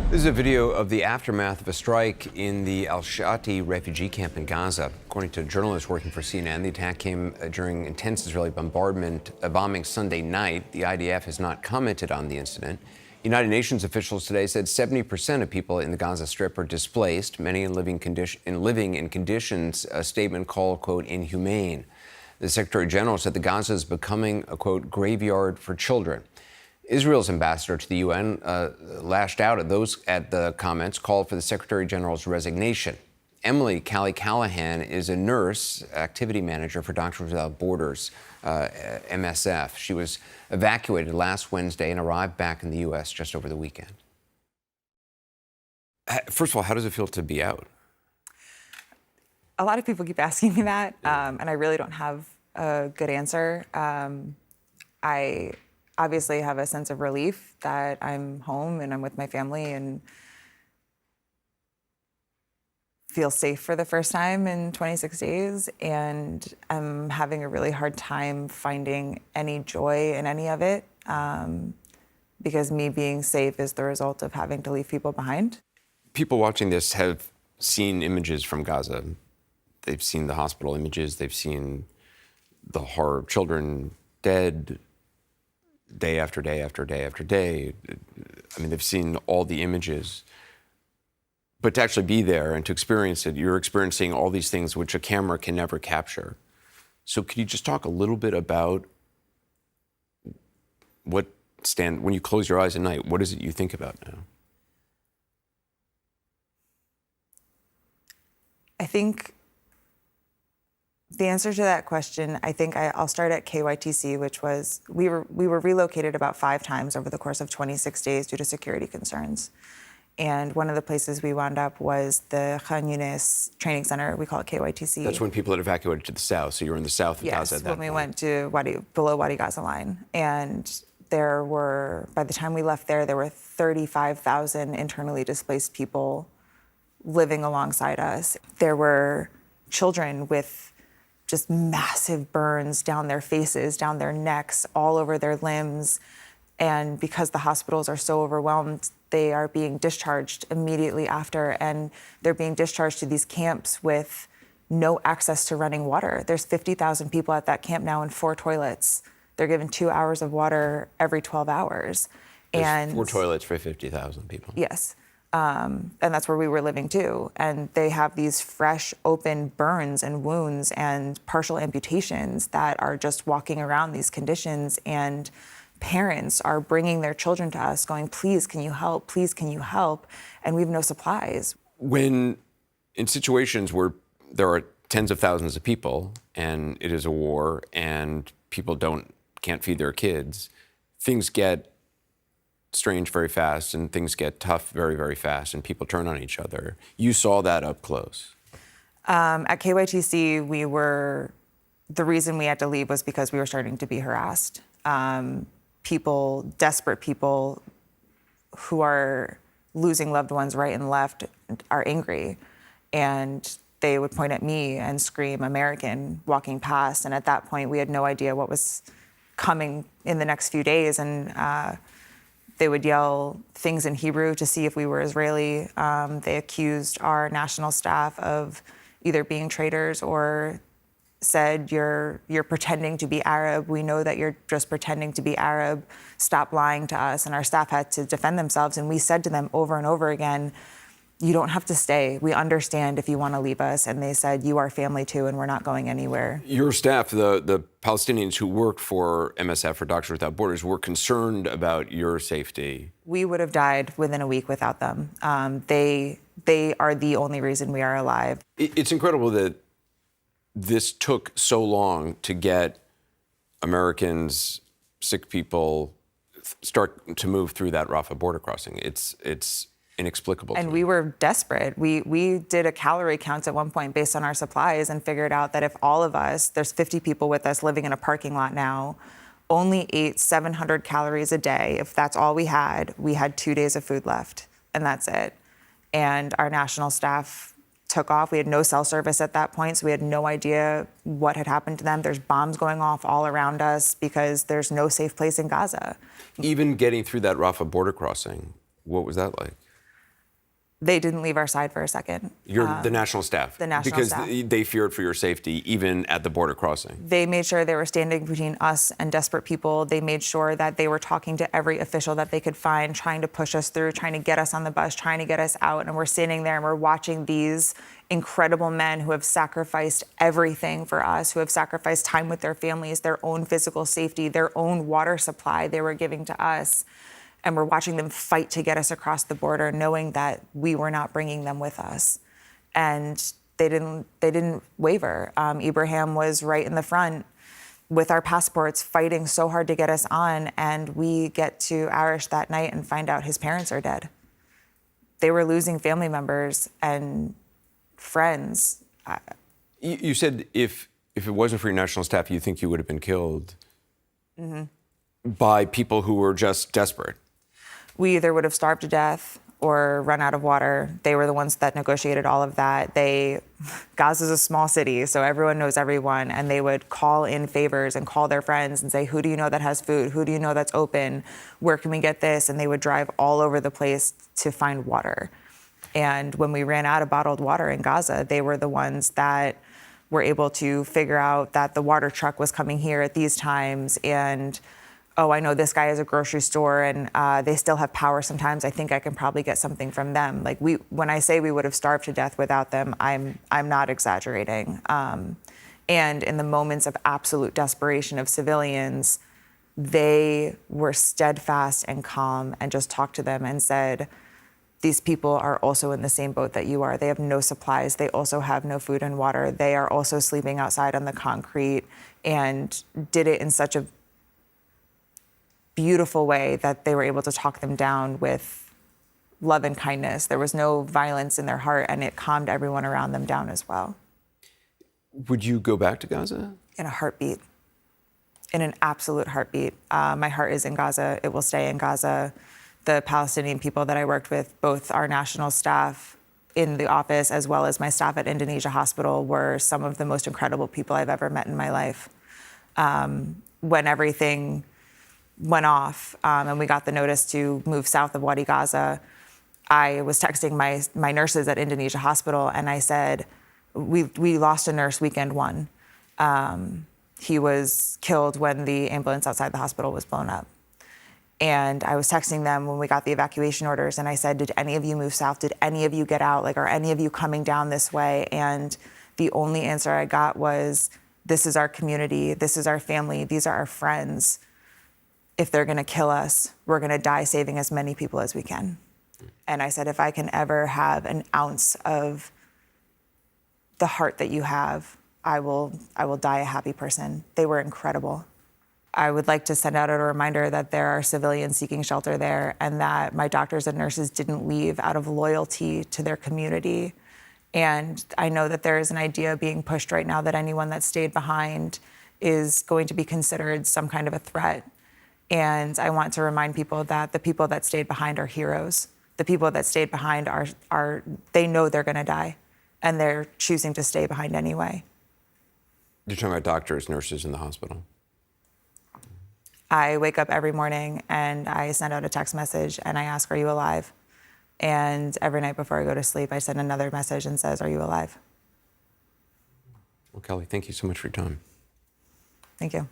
This is a video of the aftermath of a strike in the ZЛBક્ષ refugee camp in Gaza. According to journalists working for CNN, the attack came during intense Israeli bombing Sunday night. The IDF has not commented on the incident. United Nations officials today said 70% of people in the Gaza Strip are displaced, many living in conditions a statement called, quote, inhumane. The Secretary General said the Gaza is becoming a, quote, graveyard for children. Israel's ambassador to the UN lashed out at the comments, called for the Secretary General's resignation. Emily Callahan is a nurse, activity manager for Doctors Without Borders, MSF. She was evacuated last Wednesday and arrived back in the U.S. just over the weekend. First of all, how does it feel to be out? A lot of people keep asking me that, and I really don't have a good answer. I obviously have a sense of relief that I'm home and I'm with my family and feel safe for the first time in 26 days. And I'm having a really hard time finding any joy in any of it because me being safe is the result of having to leave people behind. People watching this have seen images from Gaza. They've seen the hospital images. They've seen the horror of children dead, day after day after day after day. I mean, they've seen all the images. But to actually be there and to experience it, you're experiencing all these things which a camera can never capture. So could you just talk a little bit about when you close your eyes at night, what is it you think about now? I think the answer to that question, I'll start at KYTC, which was, we were relocated about 5 times over the course of 26 days due to security concerns. And one of the places we wound up was the Khan Yunis training center. We call it KYTC. That's when people had evacuated to the south. So you were in the south of Gaza at that point. Yes, when we went to below Wadi Gaza line. And by the time we left there were 35,000 internally displaced people living alongside us. There were children with just massive burns down their faces, down their necks, all over their limbs. And because the hospitals are so overwhelmed, they are being discharged immediately after, and they're being discharged to these camps with no access to running water. There's 50,000 people at that camp now and 4 toilets. They're given 2 hours of water every 12 hours. There's 4 toilets for 50,000 people. Yes. And that's where we were living too. And they have these fresh, open burns and wounds and partial amputations that are just walking around these conditions. And parents are bringing their children to us going, please, can you help? Please, can you help? And we have no supplies. When in situations where there are tens of thousands of people and it is a war and people can't feed their kids, things get strange very fast and things get tough very, very fast and people turn on each other. You saw that up close. At KYTC, the reason we had to leave was because we were starting to be harassed. Desperate people who are losing loved ones right and left are angry. And they would point at me and scream American walking past. And at that point, we had no idea what was coming in the next few days. And they would yell things in Hebrew to see if we were Israeli. They accused our national staff of either being traitors or said, you're pretending to be Arab. We know that you're just pretending to be Arab. Stop lying to us. And our staff had to defend themselves. And we said to them over and over again, you don't have to stay. We understand if you want to leave us. And they said, you are family too, and we're not going anywhere. Your staff, the Palestinians who worked for MSF, or Doctors Without Borders, were concerned about your safety. We would have died within a week without them. They are the only reason we are alive. It's incredible that this took so long to get Americans, sick people, start to move through that Rafah border crossing. It's inexplicable. And we were desperate. We did a calorie count at one point based on our supplies and figured out that if all of us, there's 50 people with us living in a parking lot now, only ate 700 calories a day, if that's all we had 2 days of food left, and that's it. And our national staff took off. We had no cell service at that point, so we had no idea what had happened to them. There's bombs going off all around us because there's no safe place in Gaza. Even getting through that Rafah border crossing, what was that like? They didn't leave our side for a second. You're the national staff. The national because staff. They feared for your safety, even at the border crossing. They made sure they were standing between us and desperate people. They made sure that they were talking to every official that they could find, trying to push us through, trying to get us on the bus, trying to get us out. And we're standing there and we're watching these incredible men who have sacrificed everything for us, who have sacrificed time with their families, their own physical safety, their own water supply they were giving to us. And we're watching them fight to get us across the border, knowing that we were not bringing them with us. And they didn't waver. Ibrahim was right in the front with our passports, fighting so hard to get us on. And we get to Arish that night and find out his parents are dead. They were losing family members and friends. You said if it wasn't for your national staff, you think you would have been killed by people who were just desperate. We either would have starved to death or run out of water. They were the ones that negotiated all of that. Gaza's a small city, so everyone knows everyone, and they would call in favors and call their friends and say, who do you know that has food? Who do you know that's open? Where can we get this? And they would drive all over the place to find water. And when we ran out of bottled water in Gaza, they were the ones that were able to figure out that the water truck was coming here at these times, and oh, I know this guy has a grocery store and they still have power sometimes. I think I can probably get something from them. Like when I say we would have starved to death without them, I'm not exaggerating. And in the moments of absolute desperation of civilians, they were steadfast and calm and just talked to them and said, these people are also in the same boat that you are. They have no supplies. They also have no food and water. They are also sleeping outside on the concrete, and did it in such a beautiful way that they were able to talk them down with love and kindness. There was no violence in their heart, and it calmed everyone around them down as well. Would you go back to Gaza? In a heartbeat, in an absolute heartbeat. My heart is in Gaza. It will stay in Gaza. The Palestinian people that I worked with, both our national staff in the office as well as my staff at Indonesia Hospital, were some of the most incredible people I've ever met in my life. When everything went off and we got the notice to move south of Wadi Gaza, I was texting my nurses at Indonesia Hospital, and I said, we lost a nurse weekend one. He was killed when the ambulance outside the hospital was blown up. And I was texting them when we got the evacuation orders, and I said, did any of you move south? Did any of you get out? Like, are any of you coming down this way? And the only answer I got was, this is our community, this is our family, these are our friends. If they're gonna kill us, we're gonna die saving as many people as we can. And I said, if I can ever have an ounce of the heart that you have, I will die a happy person. They were incredible. I would like to send out a reminder that there are civilians seeking shelter there, and that my doctors and nurses didn't leave out of loyalty to their community. And I know that there is an idea being pushed right now that anyone that stayed behind is going to be considered some kind of a threat. And I want to remind people that the people that stayed behind are heroes. The people that stayed behind are they know they're gonna die, and they're choosing to stay behind anyway. You're talking about doctors, nurses in the hospital. I wake up every morning and I send out a text message and I ask, are you alive? And every night before I go to sleep, I send another message and says, are you alive? Well, Kelly, thank you so much for your time. Thank you.